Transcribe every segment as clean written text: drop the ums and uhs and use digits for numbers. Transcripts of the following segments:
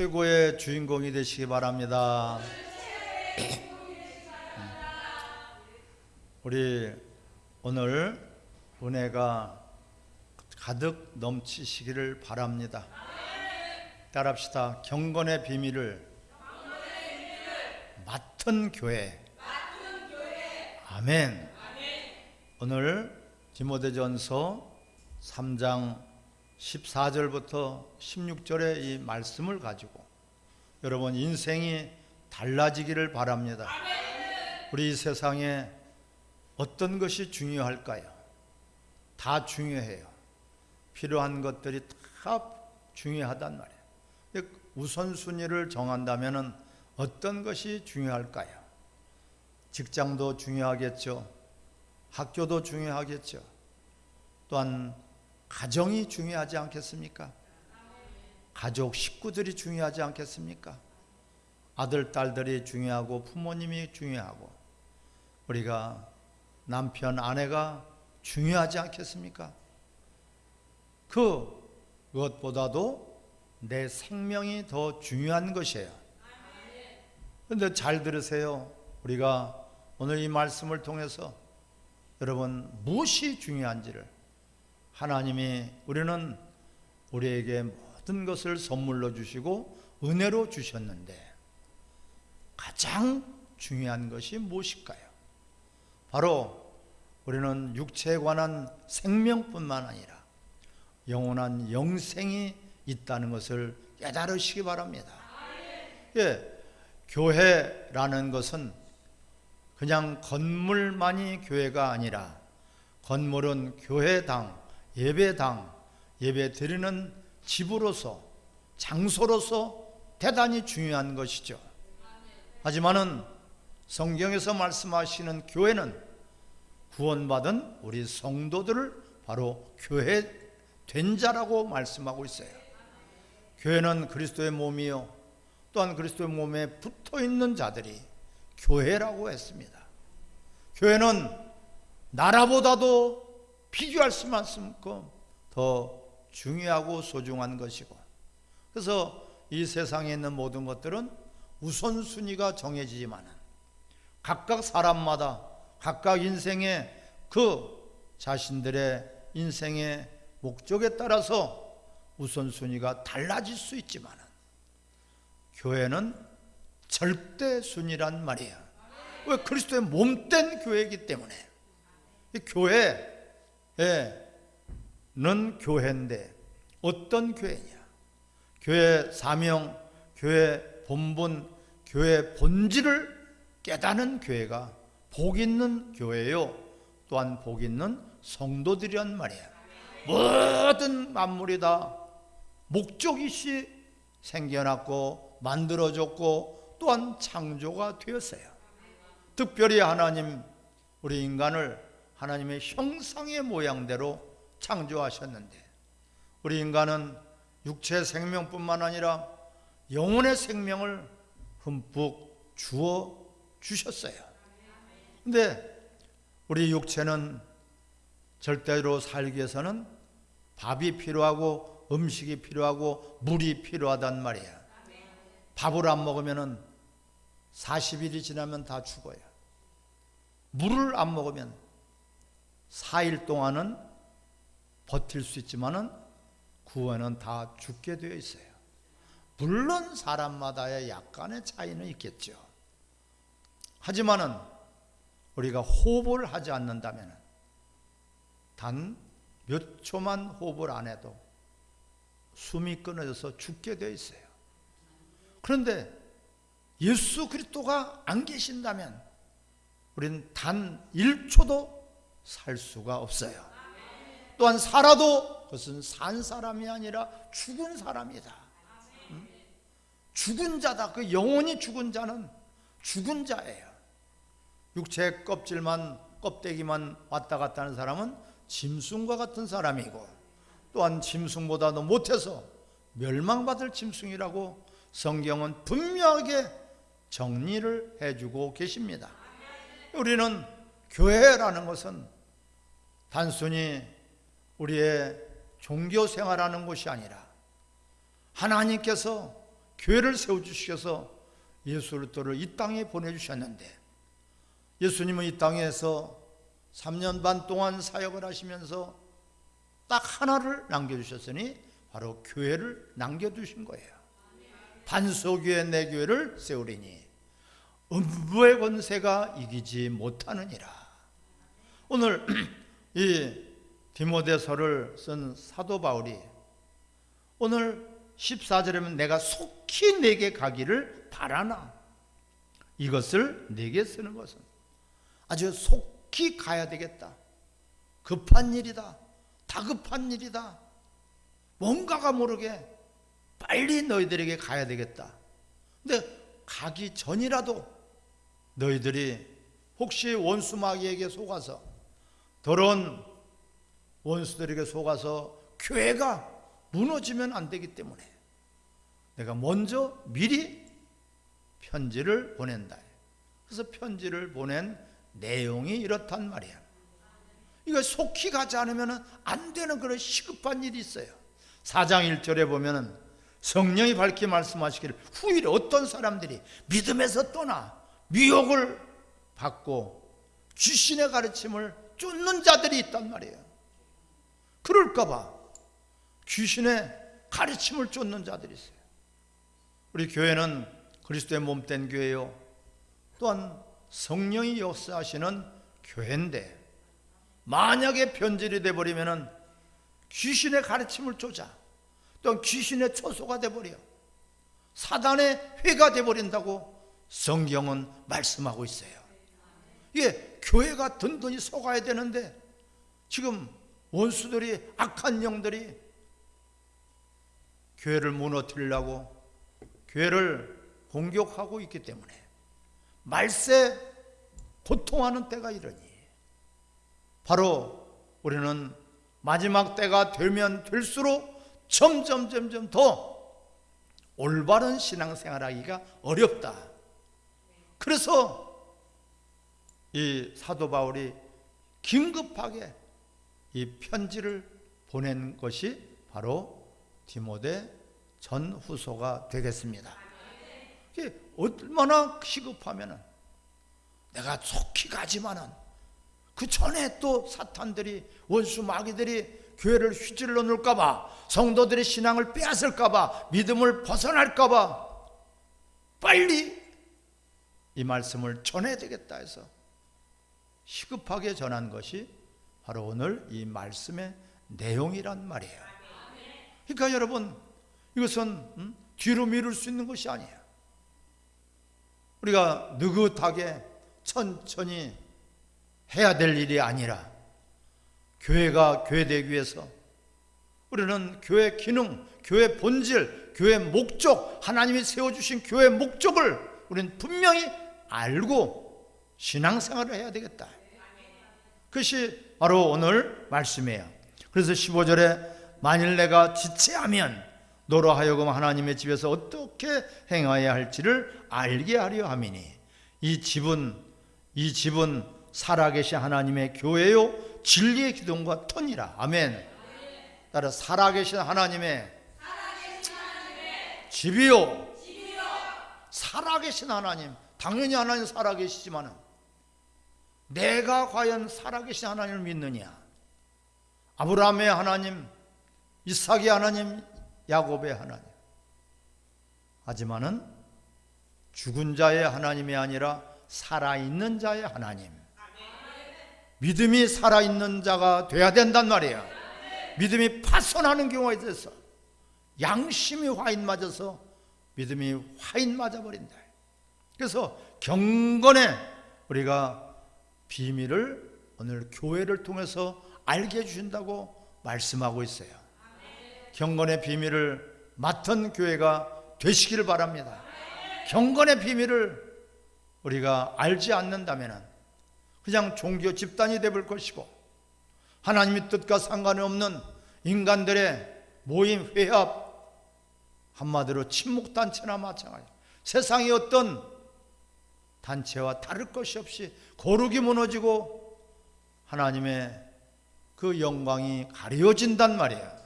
최고의 주인공이 되시기 바랍니다. 우리 오늘 은혜가 가득 넘치시기를 바랍니다. 따라합시다. 경건의 비밀을 맡은 교회. 아멘. 오늘 디모데전서 3장 14절부터 16절의 이 말씀을 가지고 여러분 인생이 달라지기를 바랍니다. 우리 이 세상에 어떤 것이 중요할까요? 다 중요해요. 필요한 것들이 다 중요하단 말이에요. 우선순위를 정한다면 어떤 것이 중요할까요? 직장도 중요하겠죠. 학교도 중요하겠죠. 또한 가정이 중요하지 않겠습니까? 가족, 식구들이 중요하지 않겠습니까? 아들, 딸들이 중요하고 부모님이 중요하고 우리가 남편, 아내가 중요하지 않겠습니까? 그것보다도 내 생명이 더 중요한 것이에요. 그런데 잘 들으세요. 우리가 오늘 이 말씀을 통해서 여러분 무엇이 중요한지를 하나님이 우리는 우리에게 모든 것을 선물로 주시고 은혜로 주셨는데 가장 중요한 것이 무엇일까요? 바로 우리는 육체에 관한 생명뿐만 아니라 영원한 영생이 있다는 것을 깨달으시기 바랍니다. 교회라는 것은 그냥 건물만이 교회가 아니라 건물은 교회당, 예배당, 예배 드리는 집으로서 장소로서 대단히 중요한 것이죠. 하지만은 성경에서 말씀하시는 교회는 구원받은 우리 성도들을 바로 교회 된 자라고 말씀하고 있어요. 교회는 그리스도의 몸이요 또한 그리스도의 몸에 붙어있는 자들이 교회라고 했습니다. 교회는 나라보다도 비교할 수만큼 더 중요하고 소중한 것이고, 그래서 이 세상에 있는 모든 것들은 우선순위가 정해지지만 각각 사람마다 각각 인생의 그 자신들의 인생의 목적에 따라서 우선순위가 달라질 수 있지만 교회는 절대순위란 말이에요. 왜? 그리스도의 몸된 교회이기 때문에. 이 교회는 교회인데 어떤 교회냐? 교회 사명, 교회 본분, 교회 본질을 깨닫는 교회가 복 있는 교회요 또한 복 있는 성도들이란 말이에요. 모든 만물이 다 목적이시 생겨났고 만들어졌고 또한 창조가 되었어요. 특별히 하나님 우리 인간을 하나님의 형상의 모양대로 창조하셨는데 우리 인간은 육체의 생명뿐만 아니라 영혼의 생명을 흠뻑 주어 주셨어요. 근데 우리 육체는 절대로 살기 위해서는 밥이 필요하고 음식이 필요하고 물이 필요하단 말이에요. 밥을 안 먹으면 40일이 지나면 다 죽어요. 물을 안 먹으면 4일 동안은 버틸 수 있지만은 그 후에는 다 죽게 되어 있어요. 물론 사람마다의 약간의 차이는 있겠죠. 하지만은 우리가 호흡을 하지 않는다면 단 몇 초만 호흡을 안 해도 숨이 끊어져서 죽게 되어 있어요. 그런데 예수 그리스도가 안 계신다면 우리는 단 1초도 살 수가 없어요. 또한 살아도 그것은 산 사람이 아니라 죽은 사람이다. 죽은 자다. 그 영혼이 죽은 자는 죽은 자예요. 육체의 껍데기만 왔다 갔다 하는 사람은 짐승과 같은 사람이고 또한 짐승보다도 못해서 멸망받을 짐승이라고 성경은 분명하게 정리를 해주고 계십니다. 우리는 교회라는 것은 단순히 우리의 종교 생활하는 곳이 아니라 하나님께서 교회를 세워주셔서 예수 그리스도를 이 땅에 보내주셨는데, 예수님은 이 땅에서 3년 반 동안 사역을 하시면서 딱 하나를 남겨주셨으니 바로 교회를 남겨두신 거예요. 반석위에 내 교회를 세우리니 음부의 권세가 이기지 못하느니라. 오늘 이 디모데서를 쓴 사도 바울이 오늘 14절에 보면 내가 속히 내게 가기를 바라나, 이것을 내게 쓰는 것은 아주 속히 가야 되겠다. 급한 일이다. 다급한 일이다. 뭔가가 모르게 빨리 너희들에게 가야 되겠다. 근데 가기 전이라도 너희들이 혹시 원수 마귀에게 속아서, 더러운 원수들에게 속아서 교회가 무너지면 안 되기 때문에 내가 먼저 미리 편지를 보낸다. 그래서 편지를 보낸 내용이 이렇단 말이야. 이거 속히 가지 않으면 안 되는 그런 시급한 일이 있어요. 4장 1절에 보면 성령이 밝히 말씀하시기를 후일에 어떤 사람들이 믿음에서 떠나 미혹을 받고 귀신의 가르침을 쫓는 자들이 있단 말이에요. 그럴까 봐 귀신의 가르침을 쫓는 자들이 있어요. 우리 교회는 그리스도의 몸된 교회요, 또한 성령이 역사하시는 교회인데, 만약에 변질이 되어버리면 귀신의 가르침을 쫓아, 또한 귀신의 처소가 되어버려 사단의 회가 되어버린다고 성경은 말씀하고 있어요. 이게 교회가 든든히 서가야 되는데 지금 원수들이, 악한 영들이 교회를 무너뜨리려고 교회를 공격하고 있기 때문에 말세 고통하는 때가 이러니, 바로 우리는 마지막 때가 되면 될수록 점점 더 올바른 신앙생활하기가 어렵다. 그래서 이 사도 바울이 긴급하게 이 편지를 보낸 것이 바로 디모데 전후서가 되겠습니다. 이게 얼마나 시급하면은 내가 속히 가지만은 그 전에 또 사탄들이, 원수 마귀들이 교회를 휘질러 놓을까봐, 성도들의 신앙을 빼앗을까봐, 믿음을 벗어날까봐 빨리 이 말씀을 전해야 되겠다 해서 시급하게 전한 것이 바로 오늘 이 말씀의 내용이란 말이에요. 그러니까 여러분, 이것은 뒤로 미룰 수 있는 것이 아니에요. 우리가 느긋하게 천천히 해야 될 일이 아니라, 교회가 교회되기 위해서 우리는 교회 기능, 교회 본질, 교회 목적, 하나님이 세워주신 교회 목적을 우리는 분명히 알고 신앙생활을 해야 되겠다. 그것이 바로 오늘 말씀이에요. 그래서 15절에 만일 내가 지체하면 너로 하여금 하나님의 집에서 어떻게 행하여야 할지를 알게 하려 함이니 이 집은 살아계신 하나님의 교회요 진리의 기둥과 터니라. 아멘. 따라 살아계신 하나님의 집이요. 살아계신 하나님, 당연히 하나님 살아계시지만 내가 과연 살아계신 하나님을 믿느냐? 아브라함의 하나님, 이삭의 하나님, 야곱의 하나님. 하지만은 죽은 자의 하나님이 아니라 살아있는 자의 하나님. 믿음이 살아있는 자가 돼야 된단 말이에요. 믿음이 파손하는 경우가 있어서 양심이 화인 맞아서 믿음이 화인 맞아버린다. 그래서 경건의 우리가 비밀을 오늘 교회를 통해서 알게 해주신다고 말씀하고 있어요. 경건의 비밀을 맡은 교회가 되시기를 바랍니다. 경건의 비밀을 우리가 알지 않는다면 그냥 종교 집단이 되볼 것이고, 하나님의 뜻과 상관이 없는 인간들의 모임, 회합, 한마디로 친목단체나 마찬가지, 세상의 어떤 단체와 다를 것이 없이 거룩이 무너지고 하나님의 그 영광이 가려진단 말이에요.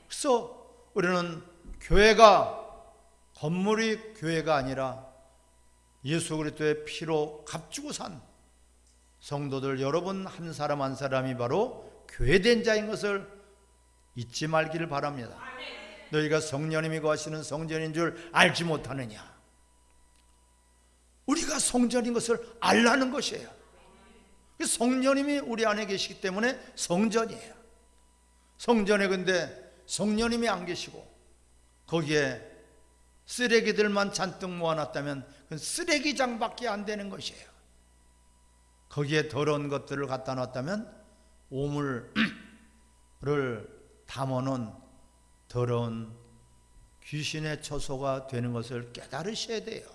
그래서 우리는 교회가 건물이 교회가 아니라 예수 그리스도의 피로 값주고 산 성도들 여러분 한 사람 한 사람이 바로 교회된 자인 것을 잊지 말기를 바랍니다. 너희가 성령님이 거하시는 성전인 줄 알지 못하느냐? 우리가 성전인 것을 알라는 것이에요. 성령님이 우리 안에 계시기 때문에 성전이에요. 성전에 근데 성령님이 안 계시고 거기에 쓰레기들만 잔뜩 모아놨다면 그건 쓰레기장밖에 안 되는 것이에요. 거기에 더러운 것들을 갖다 놨다면 오물을 담아놓은 더러운 귀신의 처소가 되는 것을 깨달으셔야 돼요.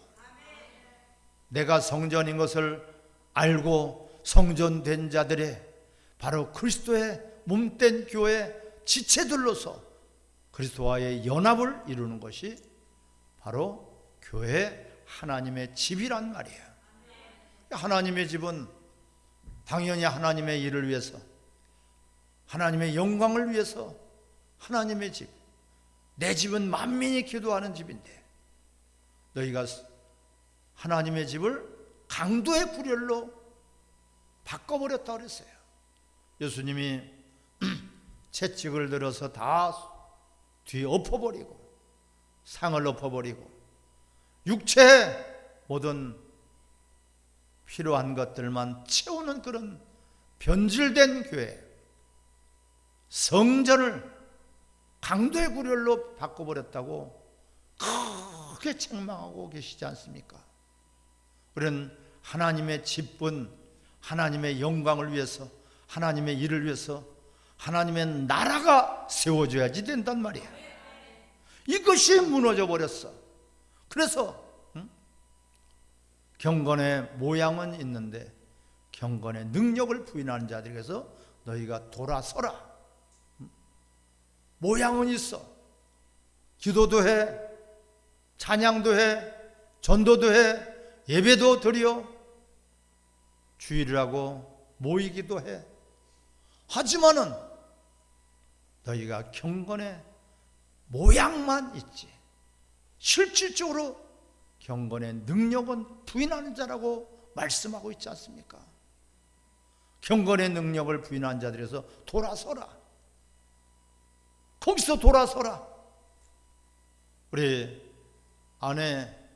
내가 성전인 것을 알고 성전된 자들의 바로 그리스도의 몸된 교회 지체들로서 그리스도와의 연합을 이루는 것이 바로 교회 하나님의 집이란 말이에요. 하나님의 집은 당연히 하나님의 일을 위해서, 하나님의 영광을 위해서 하나님의 집, 내 집은 만민이 기도하는 집인데 너희가 하나님의 집을 강도의 불혈로 바꿔버렸다고 그랬어요. 예수님이 채찍을 들어서 다 뒤에 엎어버리고 상을 엎어버리고 육체의 모든 필요한 것들만 채우는 그런 변질된 교회, 성전을 강도의 불혈로 바꿔버렸다고 크게 책망하고 계시지 않습니까? 우리는 하나님의 집은 하나님의 영광을 위해서, 하나님의 일을 위해서 하나님의 나라가 세워져야지 된단 말이에요. 이것이 무너져 버렸어. 그래서 경건의 모양은 있는데 경건의 능력을 부인하는 자들에게서 너희가 돌아서라. 모양은 있어. 기도도 해, 찬양도 해, 전도도 해, 예배도 드려, 주일을 하고 모이기도 해. 하지만은 너희가 경건의 모양만 있지 실질적으로 경건의 능력은 부인하는 자라고 말씀하고 있지 않습니까? 경건의 능력을 부인한 자들에서 돌아서라. 거기서 돌아서라. 우리 안에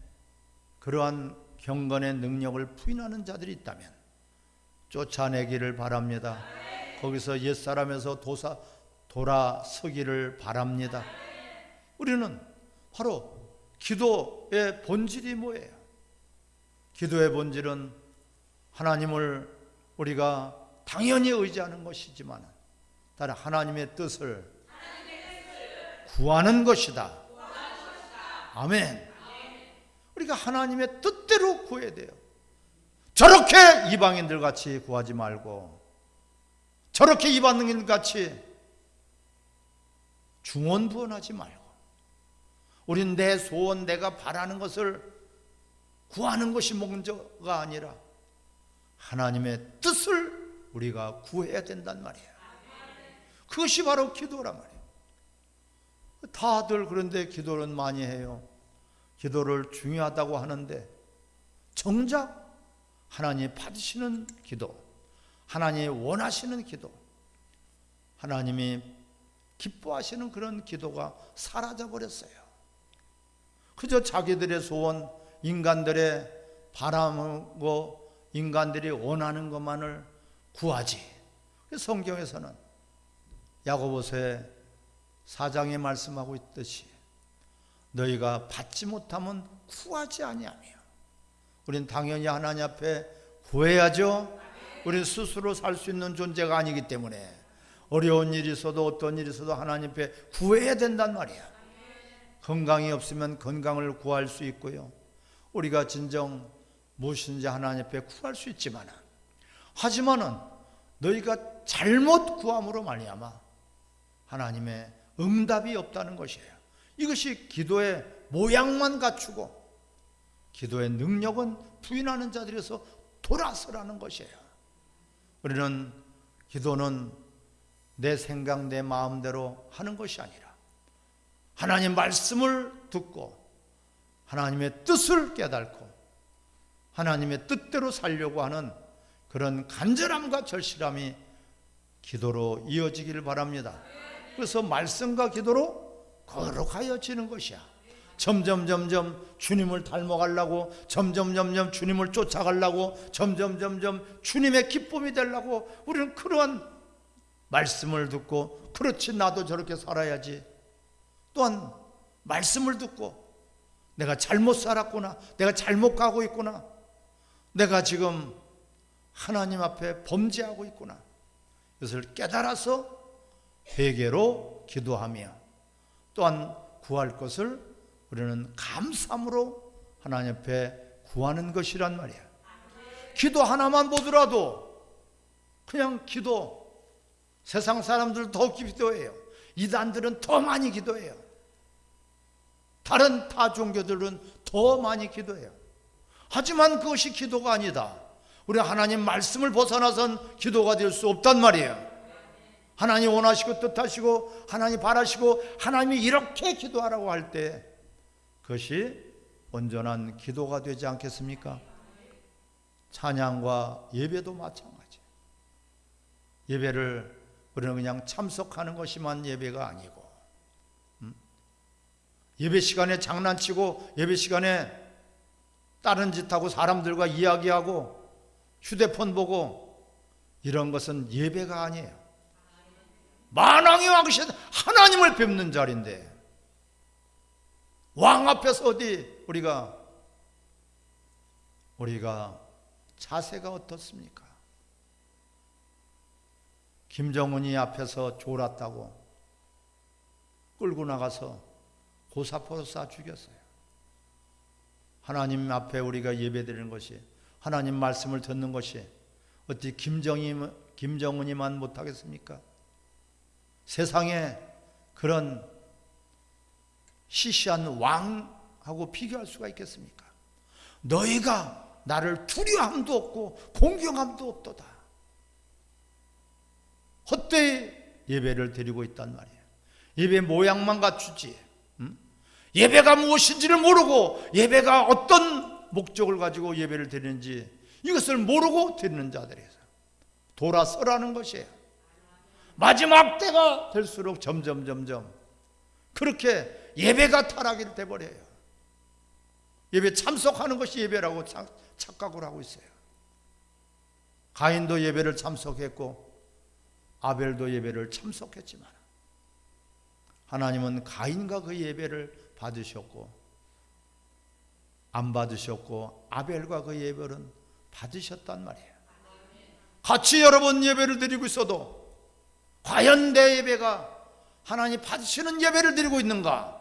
그러한 경건의 능력을 부인하는 자들이 있다면 쫓아내기를 바랍니다. 거기서 옛사람에서 돌아서기를 바랍니다. 우리는 바로 기도의 본질이 뭐예요? 기도의 본질은 하나님을 우리가 당연히 의지하는 것이지만 다른 하나님의 뜻을 구하는 것이다. 아멘. 우리가 하나님의 뜻대로 구해야 돼요. 저렇게 이방인들 같이 구하지 말고 저렇게 이방인들 같이 중언부언하지 말고 우린 내 소원, 내가 바라는 것을 구하는 것이 먼저가 아니라 하나님의 뜻을 우리가 구해야 된단 말이에요. 그것이 바로 기도란 말이에요. 다들 그런데 기도는 많이 해요. 기도를 중요하다고 하는데 정작 하나님이 받으시는 기도, 하나님이 원하시는 기도, 하나님이 기뻐하시는 그런 기도가 사라져버렸어요. 그저 자기들의 소원, 인간들의 바람하고 인간들이 원하는 것만을 구하지. 성경에서는 야고보서의 4장에 말씀하고 있듯이 너희가 받지 못하면 구하지 아니하며 우린 당연히 하나님 앞에 구해야죠. 우린 스스로 살 수 있는 존재가 아니기 때문에 어려운 일이 있어도 어떤 일이 있어도 하나님 앞에 구해야 된단 말이야. 건강이 없으면 건강을 구할 수 있고요. 우리가 진정 무엇인지 하나님 앞에 구할 수 있지만 하지만은 너희가 잘못 구함으로 말미암아 하나님의 응답이 없다는 것이에요. 이것이 기도의 모양만 갖추고 기도의 능력은 부인하는 자들에서 돌아서라는 것이에요. 우리는 기도는 내 생각, 내 마음대로 하는 것이 아니라 하나님 말씀을 듣고 하나님의 뜻을 깨닫고 하나님의 뜻대로 살려고 하는 그런 간절함과 절실함이 기도로 이어지기를 바랍니다. 그래서 말씀과 기도로 거룩하여지는 것이야. 점점 주님을 닮아가려고, 점점 주님을 쫓아가려고, 점점 주님의 기쁨이 되려고 우리는 그러한 말씀을 듣고, 그렇지 나도 저렇게 살아야지, 또한 말씀을 듣고 내가 잘못 살았구나, 내가 잘못 가고 있구나, 내가 지금 하나님 앞에 범죄하고 있구나, 이것을 깨달아서 회개로 기도하며 또한 구할 것을 우리는 감사함으로 하나님 앞에 구하는 것이란 말이야. 기도 하나만 보더라도 그냥 기도, 세상 사람들 더 기도해요. 이단들은 더 많이 기도해요. 다른 타 종교들은 더 많이 기도해요. 하지만 그것이 기도가 아니다. 우리 하나님 말씀을 벗어나선 기도가 될 수 없단 말이에요. 하나님 원하시고 뜻하시고 하나님 바라시고 하나님이 이렇게 기도하라고 할 때 그것이 온전한 기도가 되지 않겠습니까? 찬양과 예배도 마찬가지. 예배를 우리는 그냥 참석하는 것이만 예배가 아니고, 예배 시간에 장난치고 예배 시간에 다른 짓하고 사람들과 이야기하고 휴대폰 보고 이런 것은 예배가 아니에요. 만왕의 왕이신 하나님을 뵙는 자리인데 왕 앞에서 어디 우리가 자세가 어떻습니까? 김정은이 앞에서 졸았다고 끌고 나가서 고사포로 쏴 죽였어요. 하나님 앞에 우리가 예배드리는 것이, 하나님 말씀을 듣는 것이 어떻게 김정은이만 못하겠습니까? 세상에 그런 시시한 왕하고 비교할 수가 있겠습니까? 너희가 나를 두려움도 없고 공경함도 없도다. 헛되이 예배를 드리고 있단 말이에요. 예배 모양만 갖추지, 예배가 무엇인지를 모르고 예배가 어떤 목적을 가지고 예배를 드리는지 이것을 모르고 드리는 자들에서 돌아서라는 것이에요. 마지막 때가 될수록 점점 그렇게 예배가 타락이 돼버려요. 예배 참석하는 것이 예배라고 착각을 하고 있어요. 가인도 예배를 참석했고 아벨도 예배를 참석했지만 하나님은 가인과 그 예배를 받으셨고 안 받으셨고 아벨과 그 예배는 받으셨단 말이에요. 같이 여러 번 예배를 드리고 있어도 과연 내 예배가 하나님 받으시는 예배를 드리고 있는가?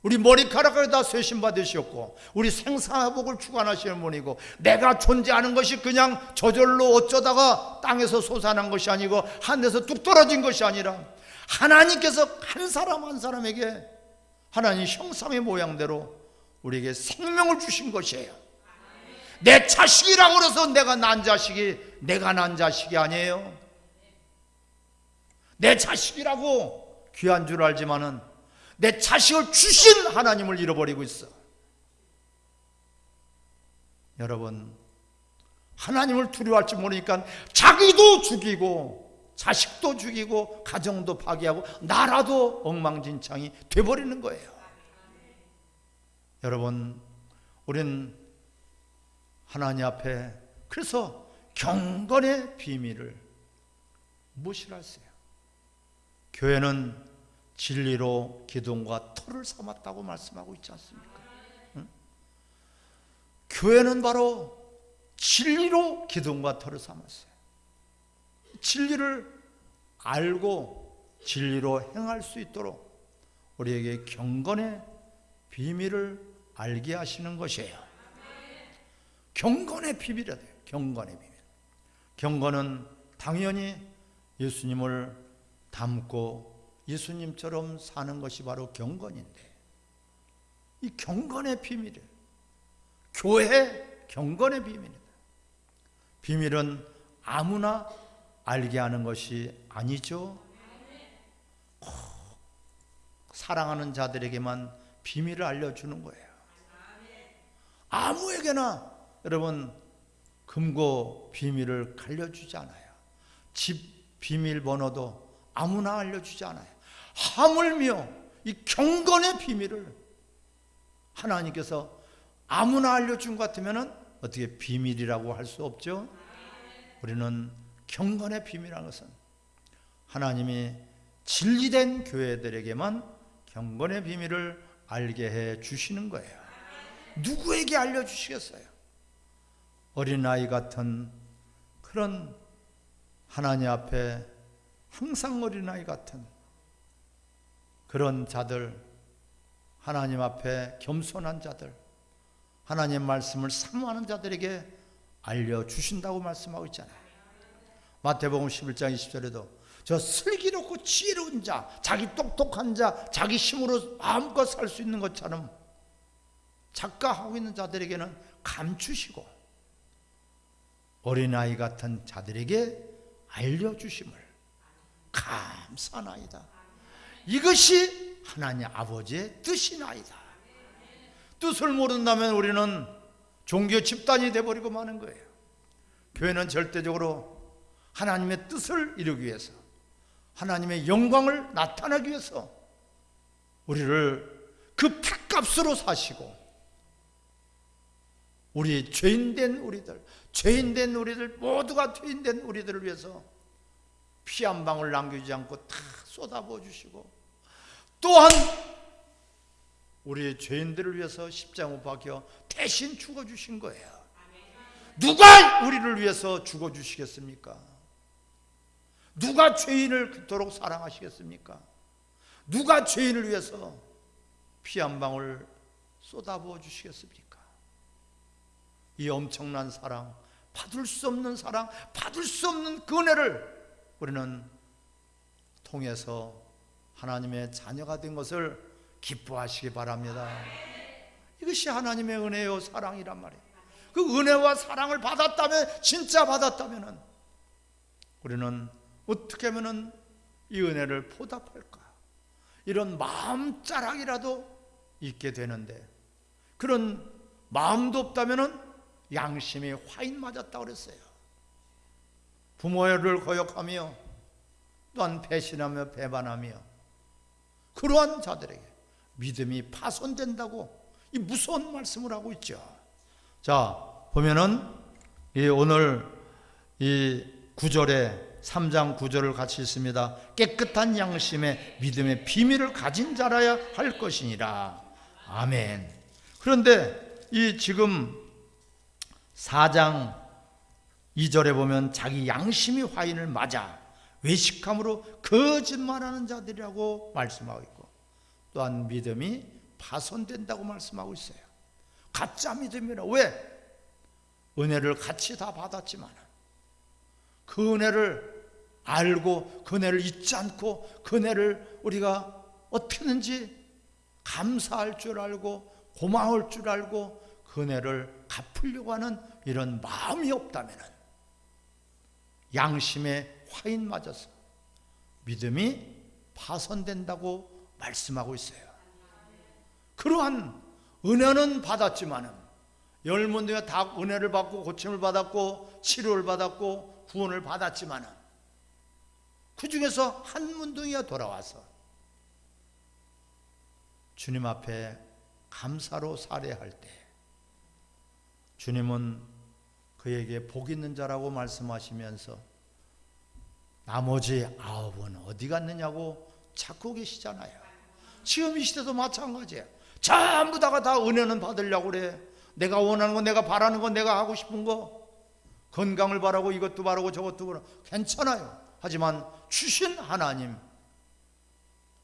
우리 머리카락을 다 쇄신 받으셨고 우리 생사복을 주관하시는 분이고 내가 존재하는 것이 그냥 저절로 어쩌다가 땅에서 솟아난 것이 아니고 하늘에서 뚝 떨어진 것이 아니라 하나님께서 한 사람 한 사람에게 하나님 형상의 모양대로 우리에게 생명을 주신 것이에요. 내 자식이라고 해서 내가 난 자식이 아니에요. 내 자식이라고 귀한 줄 알지만은 내 자식을 주신 하나님을 잃어버리고 있어. 여러분, 하나님을 두려워할 줄 모르니까 자기도 죽이고 자식도 죽이고 가정도 파괴하고 나라도 엉망진창이 돼버리는 거예요. 여러분, 우린 하나님 앞에 그래서 경건의 비밀을 무엇이라 했어요? 교회는 진리로 기둥과 터를 삼았다고 말씀하고 있지 않습니까? 응? 교회는 바로 진리로 기둥과 터를 삼았어요. 진리를 알고 진리로 행할 수 있도록 우리에게 경건의 비밀을 알게 하시는 것이에요. 경건의 비밀이라 돼요. 경건의 비밀. 경건은 당연히 예수님을 닮고 예수님처럼 사는 것이 바로 경건인데 이 경건의 비밀이에요. 교회 경건의 비밀이다. 비밀은 아무나 알게 하는 것이 아니죠. 사랑하는 자들에게만 비밀을 알려주는 거예요. 아무에게나 여러분 금고 비밀을 알려주지 않아요. 집 비밀번호도 아무나 알려주지 않아요. 하물며 이 경건의 비밀을 하나님께서 아무나 알려준 것 같으면 어떻게 비밀이라고 할 수 없죠? 우리는 경건의 비밀이라는 것은 하나님이 진리된 교회들에게만 경건의 비밀을 알게 해 주시는 거예요. 누구에게 알려주시겠어요? 어린아이 같은 그런 하나님 앞에 항상 어린아이 같은 그런 자들, 하나님 앞에 겸손한 자들, 하나님의 말씀을 사모하는 자들에게 알려주신다고 말씀하고 있잖아요. 마태복음 11장 20절에도 저 슬기롭고 지혜로운 자, 자기 똑똑한 자, 자기 힘으로 마음껏 살 수 있는 것처럼 착각하고 있는 자들에게는 감추시고 어린아이 같은 자들에게 알려주심을 감사나이다. 이것이 하나님 아버지의 뜻이나이다. 뜻을 모른다면 우리는 종교 집단이 되어버리고 마는 거예요. 교회는 절대적으로 하나님의 뜻을 이루기 위해서, 하나님의 영광을 나타내기 위해서 우리를 그 핏값으로 사시고 우리 죄인된 우리들 모두가 죄인된 우리들을 위해서 피 한 방울 남기지 않고 다 쏟아부어 주시고, 또한 우리 죄인들을 위해서 십자가 못 박혀 대신 죽어주신 거예요. 누가 우리를 위해서 죽어주시겠습니까? 누가 죄인을 그토록 사랑하시겠습니까? 누가 죄인을 위해서 피 한 방울 쏟아부어 주시겠습니까? 이 엄청난 사랑, 받을 수 없는 사랑, 받을 수 없는 그 은혜를 우리는 통해서 하나님의 자녀가 된 것을 기뻐하시기 바랍니다. 이것이 하나님의 은혜요 사랑이란 말이에요. 그 은혜와 사랑을 받았다면, 진짜 받았다면 우리는 어떻게 하면 이 은혜를 보답할까? 이런 마음자락이라도 있게 되는데, 그런 마음도 없다면 양심이 화인 맞았다고 그랬어요. 부모를 거역하며 또한 배신하며 배반하며 그러한 자들에게 믿음이 파손된다고 이 무서운 말씀을 하고 있죠. 자, 보면은 오늘 이 9절에 3장 9절을 같이 읽습니다. 깨끗한 양심에 믿음의 비밀을 가진 자라야 할 것이니라. 아멘. 그런데 이 지금 4장 2절에 보면 자기 양심이 화인을 맞아 외식함으로 거짓말하는 자들이라고 말씀하고 있고, 또한 믿음이 파손된다고 말씀하고 있어요. 가짜 믿음이라. 왜? 은혜를 같이 다 받았지만 그 은혜를 알고 그 은혜를 잊지 않고 그 은혜를 우리가 어떻게 하는지 감사할 줄 알고 고마울 줄 알고 그 은혜를 갚으려고 하는 이런 마음이 없다면 양심에 화인 맞아서 믿음이 파손된다고 말씀하고 있어요. 그러한 은혜는 받았지만은 열문들이 다 은혜를 받고 고침을 받았고 치료를 받았고 구원을 받았지만은 그 중에서 한 문둥이가 돌아와서 주님 앞에 감사로 살해할 때 주님은 그에게 복 있는 자라고 말씀하시면서 나머지 9은 어디 갔느냐고 찾고 계시잖아요. 지금 이 시대도 마찬가지예요. 전부 다가 다 은혜는 받으려고 그래. 내가 원하는 거, 내가 바라는 거, 내가 하고 싶은 거, 건강을 바라고 이것도 바라고 저것도 바라고 괜찮아요. 하지만 주신 하나님,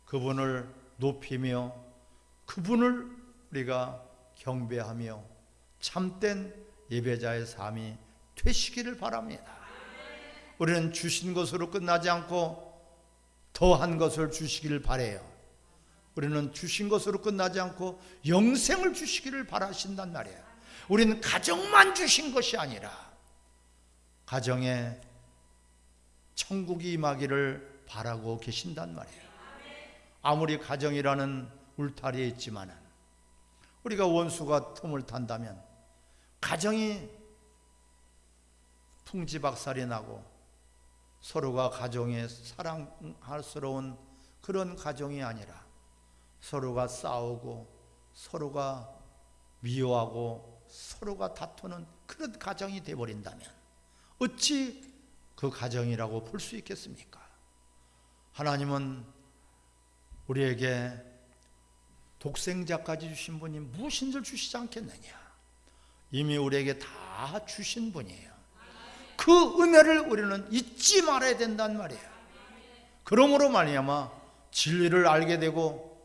그분을 높이며 그분을 우리가 경배하며 참된 예배자의 삶이 되시기를 바랍니다. 우리는 주신 것으로 끝나지 않고 더한 것을 주시기를 바라요. 우리는 주신 것으로 끝나지 않고 영생을 주시기를 바라신단 말이에요. 우리는 가정만 주신 것이 아니라 가정에 천국이 임하기를 바라고 계신단 말이에요. 아무리 가정이라는 울타리에 있지만은 우리가 원수가 틈을 탄다면 가정이 풍지박살이 나고 서로가 가정에 사랑스러운 그런 가정이 아니라 서로가 싸우고 서로가 미워하고 서로가 다투는 그런 가정이 되어버린다면 어찌 그 가정이라고 볼 수 있겠습니까? 하나님은 우리에게 독생자까지 주신 분이 무엇인줄 주시지 않겠느냐? 이미 우리에게 다 주신 분이에요. 그 은혜를 우리는 잊지 말아야 된단 말이에요. 그러므로 말미암아 진리를 알게 되고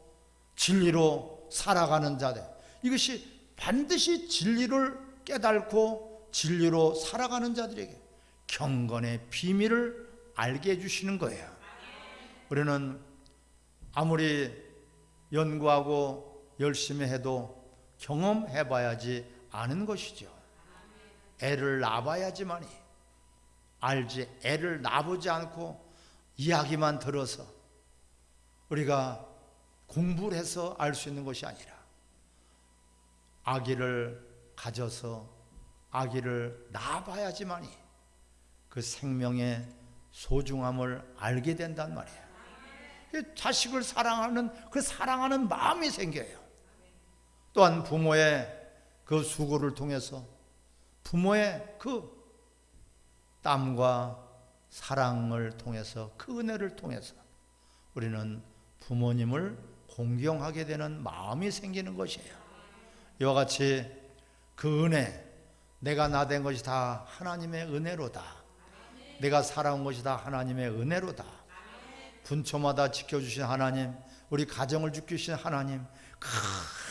진리로 살아가는 자들, 이것이 반드시 진리를 깨닫고 진리로 살아가는 자들에게 경건의 비밀을 알게 해주시는 거예요. 우리는 아무리 연구하고 열심히 해도 경험해 봐야지 아는 것이죠. 애를 낳아봐야지만이 알지, 애를 낳아보지 않고 이야기만 들어서 우리가 공부를 해서 알 수 있는 것이 아니라 아기를 가져서 아기를 낳아봐야지만이 그 생명의 소중함을 알게 된단 말이에요. 자식을 사랑하는 그 사랑하는 마음이 생겨요. 또한 부모의 그 수고를 통해서 부모의 그 땀과 사랑을 통해서 그 은혜를 통해서 우리는 부모님을 공경하게 되는 마음이 생기는 것이에요. 이와 같이 그 은혜, 내가 나된 것이 다 하나님의 은혜로다. 내가 살아온 것이 다 하나님의 은혜로다. 분초마다 지켜주신 하나님, 우리 가정을 지키신 하나님, 그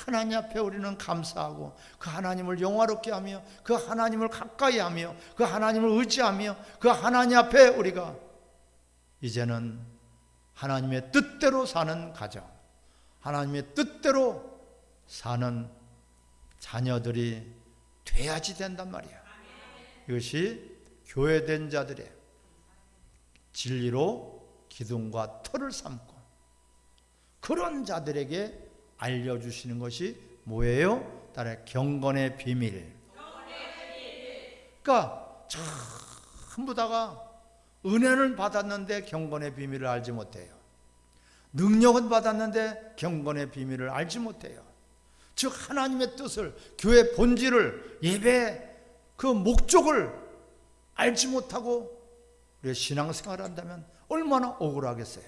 하나님 앞에 우리는 감사하고 그 하나님을 영화롭게 하며 그 하나님을 가까이 하며 그 하나님을 의지하며 그 하나님 앞에 우리가 이제는 하나님의 뜻대로 사는 가정, 하나님의 뜻대로 사는 자녀들이 돼야지 된단 말이야. 이것이 교회된 자들의 진리로 기둥과 터를 삼고 그런 자들에게 알려주시는 것이 뭐예요? 따라 경건의 비밀. 그러니까 전부 다가 은혜는 받았는데 경건의 비밀을 알지 못해요. 능력은 받았는데 경건의 비밀을 알지 못해요. 즉 하나님의 뜻을, 교회의 본질을, 예배의 그 목적을 알지 못하고 우리가 신앙생활을 한다면 얼마나 억울하겠어요.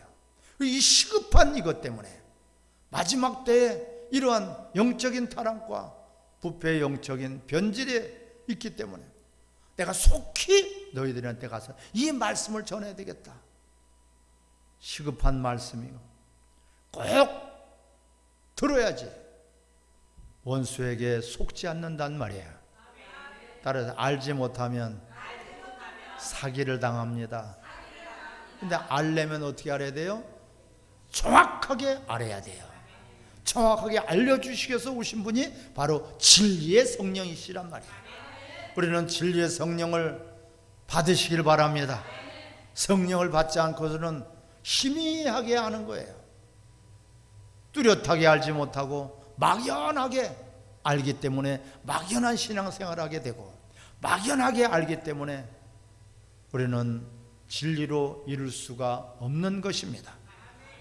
이 시급한 이것 때문에 마지막 때에 이러한 영적인 타락과 부패의 영적인 변질이 있기 때문에 내가 속히 너희들한테 가서 이 말씀을 전해야 되겠다. 시급한 말씀이고 꼭 들어야지 원수에게 속지 않는단 말이에요. 따라서 알지 못하면 사기를 당합니다. 근데 알려면 어떻게 알아야 돼요? 정확하게 알아야 돼요. 정확하게 알려주시기 위해서 오신 분이 바로 진리의 성령이시란 말이에요. 우리는 진리의 성령을 받으시길 바랍니다. 성령을 받지 않고서는 희미하게 아는 거예요. 뚜렷하게 알지 못하고 막연하게 알기 때문에 막연한 신앙생활을 하게 되고 막연하게 알기 때문에 우리는 진리로 이룰 수가 없는 것입니다.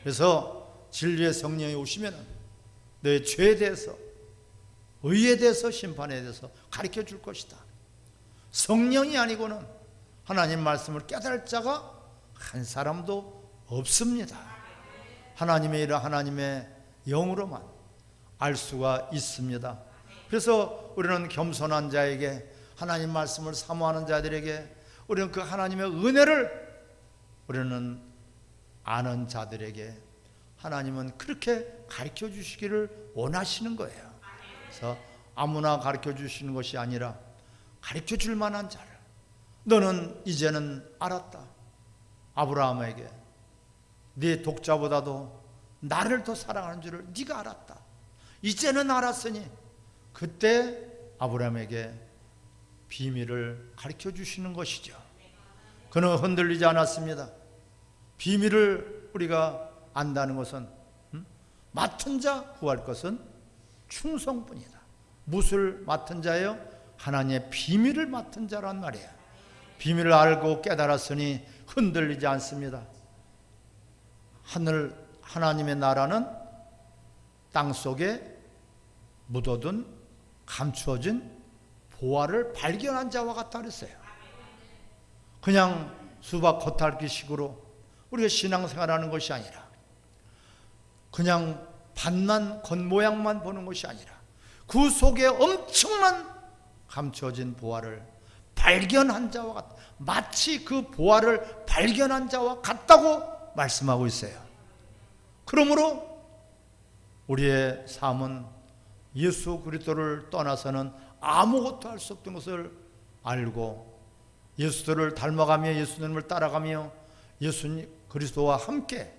그래서 진리의 성령이 오시면 내 죄에 대해서, 의에 대해서, 심판에 대해서 가르쳐 줄 것이다. 성령이 아니고는 하나님 말씀을 깨달을 자가 한 사람도 없습니다. 하나님의 일을 하나님의 영으로만 알 수가 있습니다. 그래서 우리는 겸손한 자에게, 하나님 말씀을 사모하는 자들에게 우리는 그 하나님의 은혜를 우리는 아는 자들에게 하나님은 그렇게 가르쳐 주시기를 원하시는 거예요. 그래서 아무나 가르쳐 주시는 것이 아니라 가르쳐 줄 만한 자를, 너는 이제는 알았다. 아브라함에게 네 독자보다도 나를 더 사랑하는 줄을 네가 알았다. 이제는 알았으니 그때 아브라함에게 비밀을 가르쳐 주시는 것이죠. 그는 흔들리지 않았습니다. 비밀을 우리가 안다는 것은 맡은 자 구할 것은 충성뿐이다. 무엇을 맡은 자예요? 하나님의 비밀을 맡은 자란 말이에요. 비밀을 알고 깨달았으니 흔들리지 않습니다. 하나님의 나라는 땅속에 묻어둔 감추어진 보화를 발견한 자와 같다 그랬어요. 그냥 수박 겉핥기 식으로 우리가 신앙생활하는 것이 아니라 그냥 반난 겉모양만 보는 것이 아니라 그 속에 엄청난 감추어진 보화를 발견한 자와 같다. 마치 그 보화를 발견한 자와 같다고 말씀하고 있어요. 그러므로 우리의 삶은 예수 그리스도를 떠나서는 아무것도 할 수 없던 것을 알고 예수를 닮아가며 예수님을 따라가며 예수님 그리스도와 함께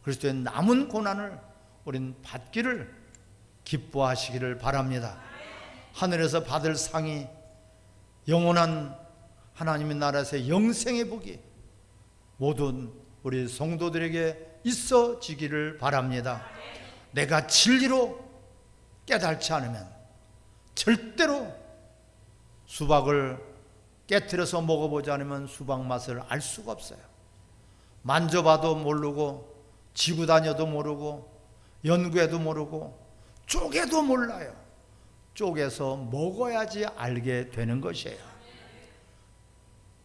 그리스도의 남은 고난을 우린 받기를 기뻐하시기를 바랍니다. 하늘에서 받을 상이 영원한 하나님의 나라에서 영생의 복이 모든 우리 성도들에게 있어지기를 바랍니다. 내가 진리로 깨달지 않으면 절대로 수박을 깨트려서 먹어보지 않으면 수박 맛을 알 수가 없어요. 만져봐도 모르고 지고 다녀도 모르고 연구해도 모르고 쪼개도 몰라요. 쪼개서 먹어야지 알게 되는 것이에요.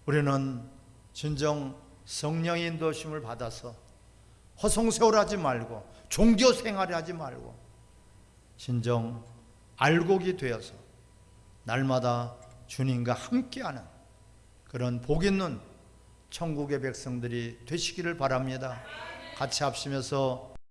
우리는 진정 성령의 인도심을 받아서 허송세월하지 말고 종교생활을 하지 말고 진정 알곡이 되어서 날마다 주님과 함께하는 그런 복 있는 천국의 백성들이 되시기를 바랍니다. 같이 합심해서